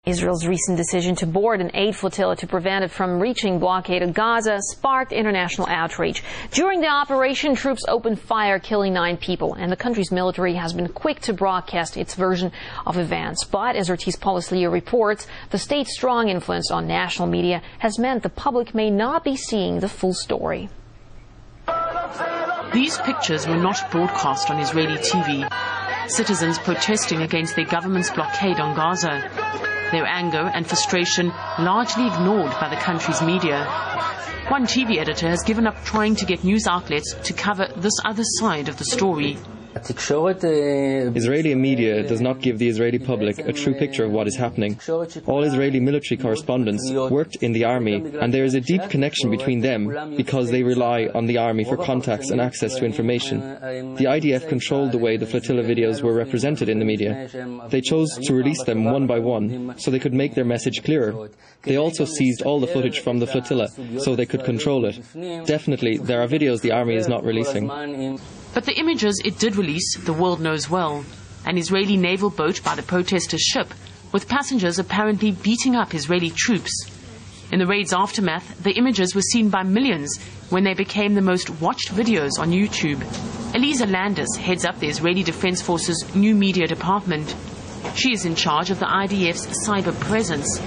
Israel's recent decision to board an aid flotilla to prevent it from reaching blockaded Gaza sparked international outrage. During the operation, troops opened fire, killing 9 people, and the country's military has been quick to broadcast its version of events. But, as Ortiz Polisleo reports, the state's strong influence on national media has meant the public may not be seeing the full story. These pictures were not broadcast on Israeli TV. Citizens protesting against their government's blockade on Gaza. Their anger and frustration largely ignored by the country's media. One TV editor has given up trying to get news outlets to cover this other side of the story. Israeli media does not give the Israeli public a true picture of what is happening. All Israeli military correspondents worked in the army, and there is a deep connection between them because they rely on the army for contacts and access to information. The IDF controlled the way the flotilla videos were represented in the media. They chose to release them one by one so they could make their message clearer. They also seized all the footage from the flotilla so they could control it. Definitely, there are videos the army is not releasing. But the images it did release, the world knows well. An Israeli naval boat by the protesters' ship, with passengers apparently beating up Israeli troops. In the raid's aftermath, the images were seen by millions when they became the most watched videos on YouTube. Elisa Landis heads up the Israeli Defense Force's new media department. She is in charge of the IDF's cyber presence.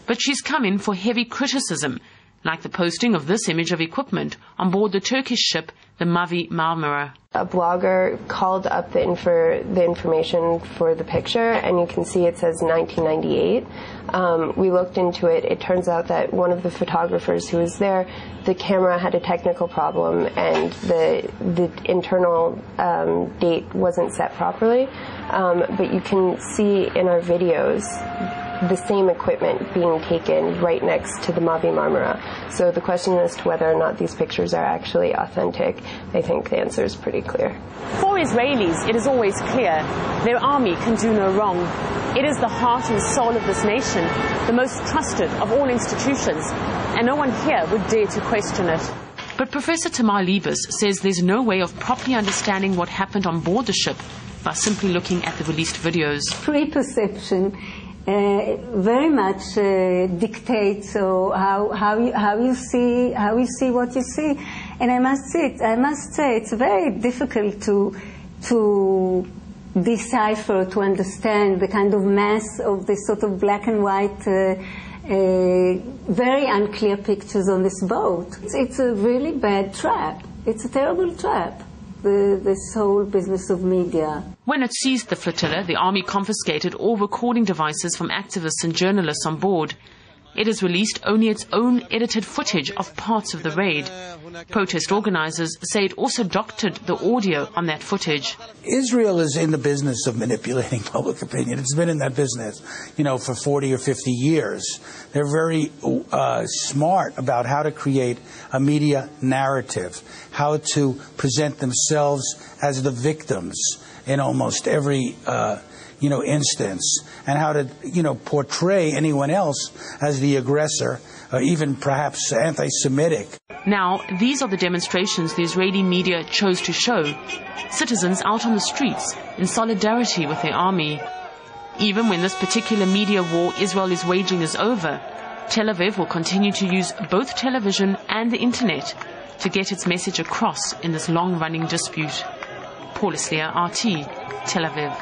But she's come in for heavy criticism, like the posting of this image of equipment on board the Turkish ship, the Mavi Marmara. A blogger called up the information for the picture, and you can see it says 1998. We looked into it. It turns out that one of the photographers who was there, the camera had a technical problem, and the internal date wasn't set properly. But you can see in our videos the same equipment being taken right next to the Mavi Marmara. So the question as to whether or not these pictures are actually authentic, I think the answer is pretty clear. For Israelis, it is always clear their army can do no wrong. It is the heart and soul of this nation, the most trusted of all institutions, and no one here would dare to question it. But Professor Tamar Liebes says there's no way of properly understanding what happened on board the ship by simply looking at the released videos. Pre-perception very much dictates how you see what you see, and I must say it's very difficult to decipher, to understand the kind of mass of this sort of black and white, very unclear pictures on this boat. It's a really bad trap. It's a terrible trap. This whole business of media. When it seized the flotilla, the army confiscated all recording devices from activists and journalists on board. It has released only its own edited footage of parts of the raid. Protest organizers say it also doctored the audio on that footage. Israel is in the business of manipulating public opinion. It's been in that business, for 40 or 50 years. They're very smart about how to create a media narrative, how to present themselves as the victims in almost every instance, and how to, portray anyone else as the aggressor, even perhaps anti-Semitic. Now, these are the demonstrations the Israeli media chose to show. Citizens out on the streets in solidarity with their army. Even when this particular media war Israel is waging is over, Tel Aviv will continue to use both television and the internet to get its message across in this long-running dispute. Polisleo, RT, Tel Aviv.